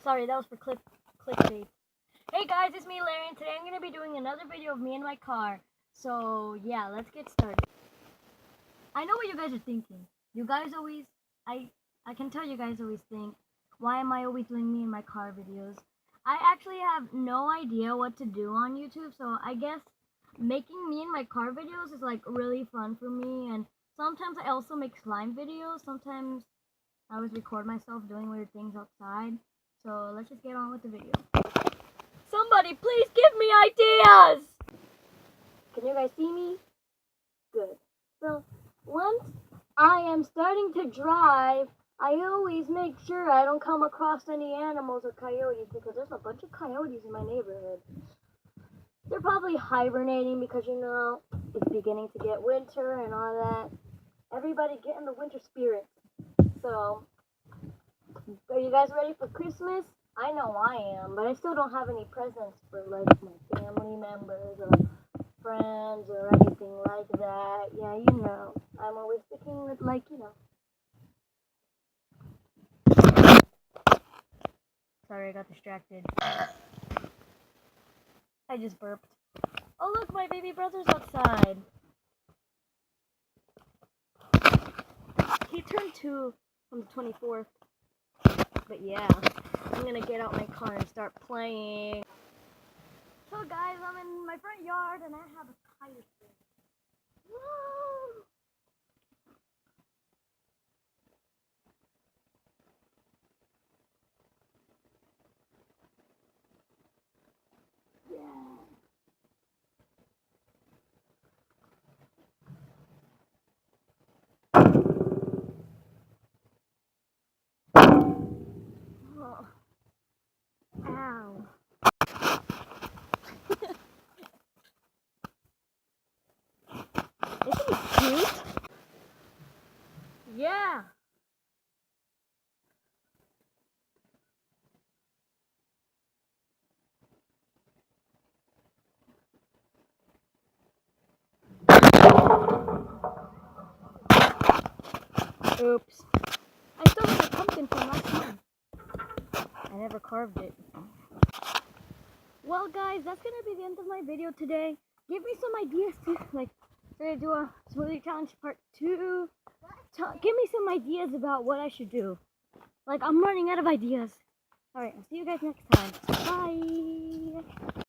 sorry, that was for clickbait. Hey guys, it's me, Larry, and today I'm going to be doing another video of me in my car. So, yeah, let's get started. I know what you guys are thinking. You guys always, I can tell you guys always think, why am I always doing me in my car videos? I actually have no idea what to do on YouTube, so I guess making me in my car videos is like really fun for me, and sometimes I also make slime videos. Sometimes I always record myself doing weird things outside. So let's just get on with the video. Somebody please give me ideas! Can you guys see me? Good. So once I am starting to drive, I always make sure I don't come across any animals or coyotes, because there's a bunch of coyotes in my neighborhood. They're probably hibernating because, you know, it's beginning to get winter and all that. Everybody get in the winter spirit. So, are you guys ready for Christmas? I know I am, but I still don't have any presents for, like, my family members or friends or anything like that. Yeah, you know, I'm always thinking with, like, you know. Sorry, I got distracted. I just burped. Oh, look, my baby brother's outside. He turned 2 on the 24th. But yeah, I'm gonna get out my car and start playing. So guys, I'm in my front yard and I have a tire spin. Woo! Yeah. Oh. Ow. Isn't he cute? Yeah. Oops. I still got a pumpkin from last time. I never carved it. Well guys, that's gonna be the end of my video today. Give me some ideas to, like, should I do a smoothie challenge part 2? Give me some ideas about what I should do. Like, I'm running out of ideas. Alright, I'll see you guys next time. Bye!